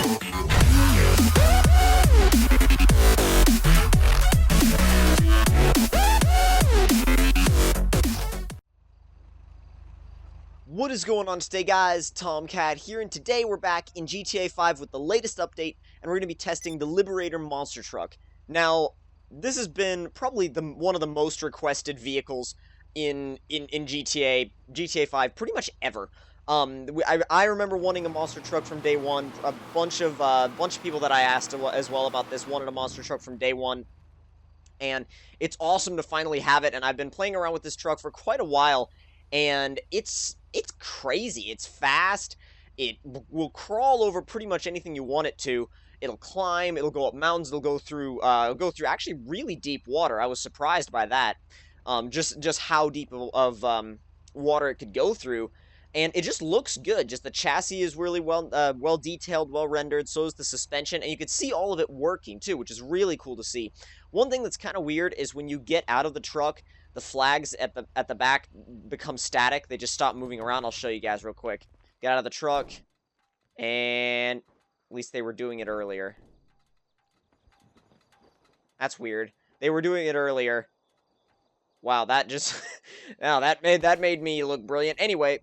What is going on today, guys? Tomcat here, and today we're back in GTA 5 with the latest update, and we're going to be testing the Liberator monster truck. Now, this has been probably one of the most requested vehicles in GTA 5 pretty much ever. I remember wanting a monster truck from day one. A bunch of people that I asked as well about this wanted a monster truck from day one, and it's awesome to finally have it. And I've been playing around with this truck for quite a while, and it's crazy. It's fast. It will crawl over pretty much anything you want it to. It'll climb. It'll go up mountains. It'll go through actually really deep water. I was surprised by that. Just how deep of water it could go through, and it just looks good. Just the chassis is really well detailed, well rendered. So is the suspension, and you can see all of it working too, which is really cool to see. One thing that's kind of weird is when you get out of the truck, the flags at the back become static. They just stop moving around. I'll show you guys real quick. Get out of the truck, and at least they were doing it earlier. That's weird. They were doing it earlier. Wow, that just wow, that made me look brilliant. Anyway,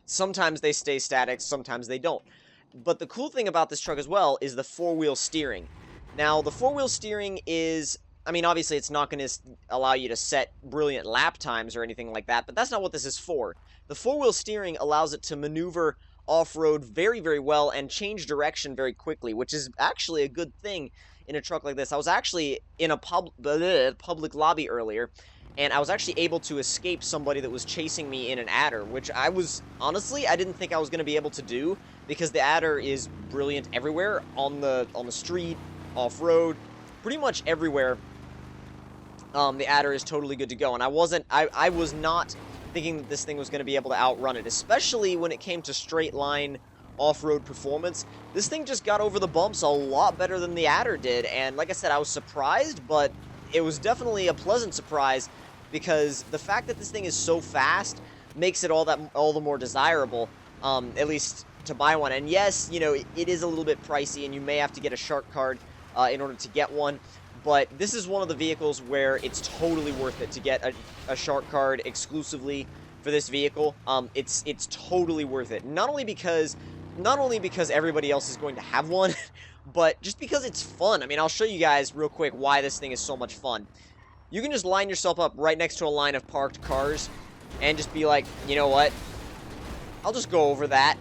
sometimes they stay static, sometimes they don't. But the cool thing about this truck as well is the four-wheel steering. Now, the four-wheel steering is, I mean, obviously it's not going to allow you to set brilliant lap times or anything like that, but that's not what this is for. The four-wheel steering allows it to maneuver off-road very, very well and change direction very quickly, which is actually a good thing in a truck like this. I was actually in a public lobby earlier, and I was actually able to escape somebody that was chasing me in an adder, which I didn't think I was going to be able to do, because the adder is brilliant everywhere, on the street, off-road, pretty much everywhere. The adder is totally good to go, and I was not thinking that this thing was going to be able to outrun it, especially when it came to straight line off-road performance. This thing just got over the bumps a lot better than the adder did, and like I said, I was surprised, but it was definitely a pleasant surprise, because the fact that this thing is so fast makes it all the more desirable, at least to buy one. And yes, you know, it is a little bit pricey, and you may have to get a shark card in order to get one, but this is one of the vehicles where it's totally worth it to get a shark card exclusively for this vehicle. It's totally worth it. Not only because everybody else is going to have one, but just because it's fun. I mean, I'll show you guys real quick why this thing is so much fun. You can just line yourself up right next to a line of parked cars and just be like, you know what? I'll just go over that.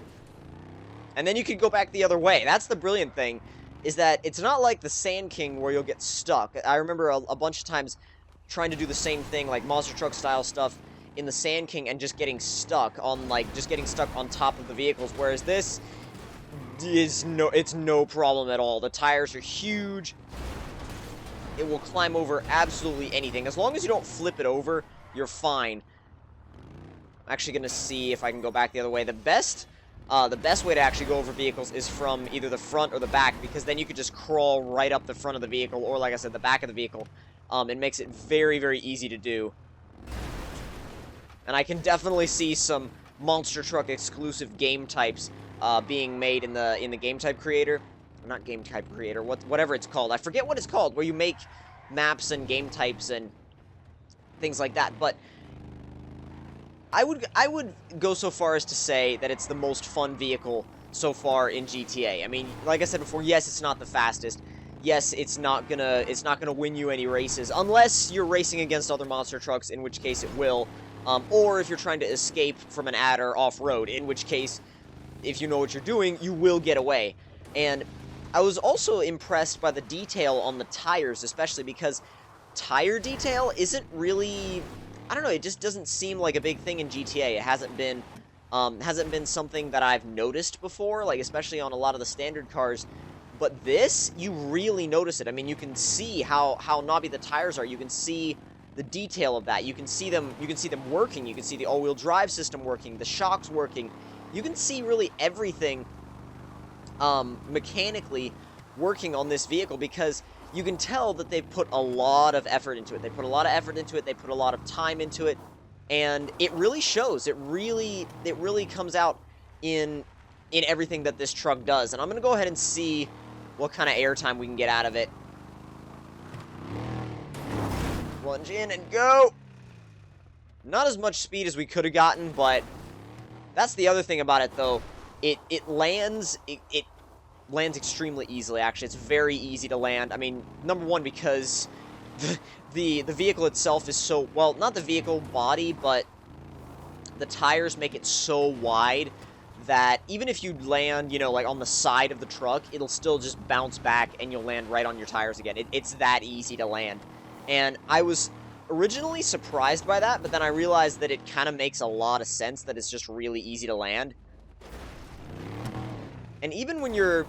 And then you can go back the other way. That's the brilliant thing, is that it's not like the Sand King where you'll get stuck. I remember a bunch of times trying to do the same thing, like monster truck style stuff in the Sand King, and just getting stuck on top of the vehicles, whereas this is no problem at all. The tires are huge. It will climb over absolutely anything. As long as you don't flip it over, you're fine. I'm actually going to see if I can go back the other way. The best way to actually go over vehicles is from either the front or the back, because then you could just crawl right up the front of the vehicle, or like I said, the back of the vehicle. It makes it very, very easy to do. And I can definitely see some monster truck exclusive game types being made in the game type creator. Not game type creator, whatever it's called. I forget what it's called, where you make maps and game types and things like that. But I would go so far as to say that it's the most fun vehicle so far in GTA. I mean, like I said before, yes, it's not the fastest. Yes, it's not gonna win you any races, unless you're racing against other monster trucks, in which case it will. Or if you're trying to escape from an adder off-road, in which case, if you know what you're doing, you will get away. And I was also impressed by the detail on the tires, especially because tire detail isn't really, I don't know, it just doesn't seem like a big thing in GTA. It hasn't been something that I've noticed before, like especially on a lot of the standard cars. But this, you really notice it. I mean, you can see how knobby the tires are. You can see the detail of that. You can see them working. You can see the all-wheel drive system working, the shocks working. You can see really everything mechanically working on this vehicle, because you can tell that they've put a lot of effort into it. They put a lot of effort into it. They put a lot of time into it, and it really shows. It really comes out in in everything that this truck does. And I'm going to go ahead and see what kind of airtime we can get out of it. Plunge in and go! Not as much speed as we could have gotten, but that's the other thing about it, though. It lands extremely easily, actually. It's very easy to land. I mean, number one, because the vehicle itself is so, well, not the vehicle body, but the tires make it so wide that even if you land, you know, like on the side of the truck, it'll still just bounce back and you'll land right on your tires again. It's that easy to land. And I was originally surprised by that, but then I realized that it kind of makes a lot of sense that it's just really easy to land. And even when you're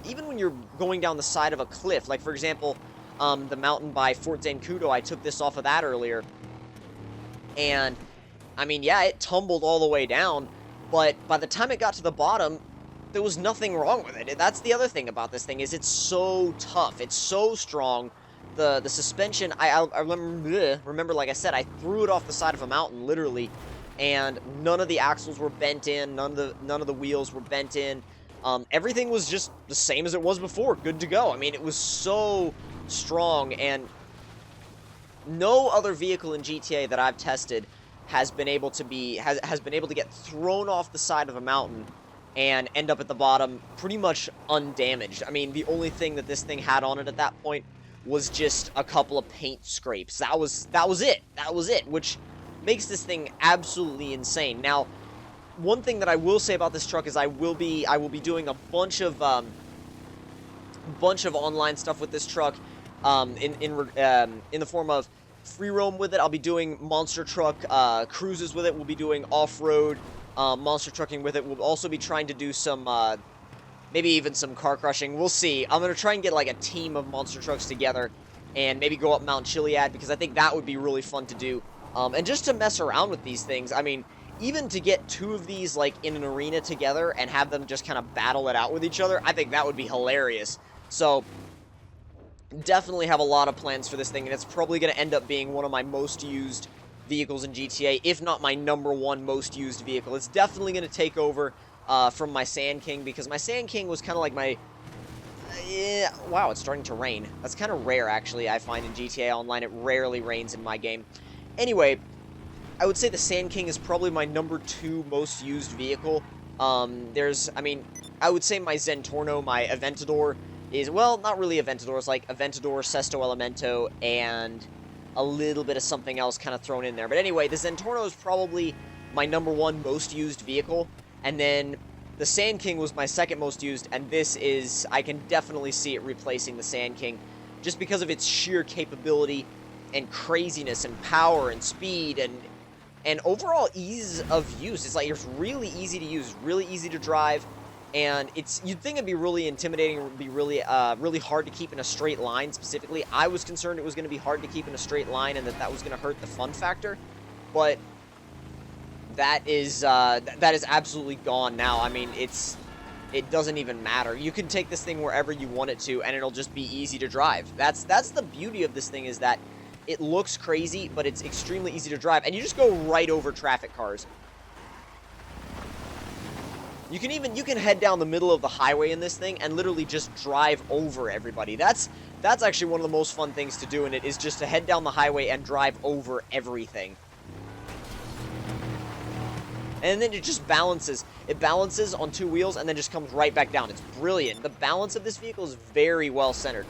going down the side of a cliff, like for example, the mountain by Fort Zancudo, I took this off of that earlier. And I mean, yeah, it tumbled all the way down, but by the time it got to the bottom, there was nothing wrong with it. That's the other thing about this thing, is it's so tough. It's so strong. The suspension, I remember, like I said, I threw it off the side of a mountain, literally, and none of the axles were bent in, none of the wheels were bent in. Everything was just the same as it was before, good to go. I mean, it was so strong, and no other vehicle in GTA that I've tested has been able to get thrown off the side of a mountain and end up at the bottom pretty much undamaged. I mean, the only thing that this thing had on it at that point was just a couple of paint scrapes. That was it, which makes this thing absolutely insane. Now, one thing that I will say about this truck is I will be doing a bunch of online stuff with this truck, in the form of free roam with it. I'll be doing monster truck cruises with it. We'll be doing off-road monster trucking with it. We'll also be trying to do some maybe even some car crushing. We'll see. I'm gonna try and get like a team of monster trucks together and maybe go up Mount Chiliad, because I think that would be really fun to do. And just to mess around with these things. I mean, even to get two of these like in an arena together and have them just kind of battle it out with each other, I think that would be hilarious. So definitely have a lot of plans for this thing, and it's probably going to end up being one of my most used vehicles in GTA, if not my #1 most used vehicle. It's definitely going to take over from my Sand King, because my Sand King was kind of like my... yeah, wow, it's starting to rain. That's kind of rare, actually, I find in GTA Online. It rarely rains in my game. Anyway, I would say the Sand King is probably my #2 most used vehicle. I mean, I would say my Zentorno, my Aventador, is, well, not really Aventador. It's like Aventador, Sesto Elemento, and a little bit of something else kind of thrown in there. But anyway, the Zentorno is probably my #1 most used vehicle. And then the Sand King was my second most used, and this is, I can definitely see it replacing the Sand King, just because of its sheer capability and craziness and power and speed and overall ease of use. It's like, it's really easy to use, really easy to drive, and you'd think it'd be really intimidating, it would be really hard to keep in a straight line. Specifically, I was concerned it was going to be hard to keep in a straight line and that was going to hurt the fun factor, but that is absolutely gone now. I mean, it doesn't even matter. You can take this thing wherever you want it to, and it'll just be easy to drive. That's the beauty of this thing, is that it looks crazy, but it's extremely easy to drive, and you just go right over traffic cars. You can head down the middle of the highway in this thing and literally just drive over everybody. That's actually one of the most fun things to do in it, is just to head down the highway and drive over everything. And then it just balances. It balances on two wheels and then just comes right back down. It's brilliant. The balance of this vehicle is very well centered.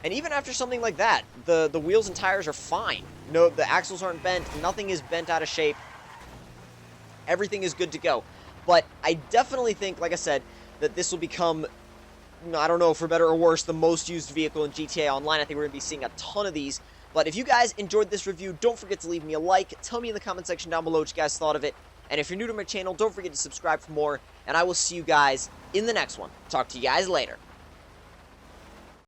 And even after something like that, the wheels and tires are fine. No, the axles aren't bent. Nothing is bent out of shape. Everything is good to go. But I definitely think, like I said, that this will become, I don't know, for better or worse, the most used vehicle in GTA Online. I think we're going to be seeing a ton of these. But if you guys enjoyed this review, don't forget to leave me a like. Tell me in the comment section down below what you guys thought of it. And if you're new to my channel, don't forget to subscribe for more. And I will see you guys in the next one. Talk to you guys later.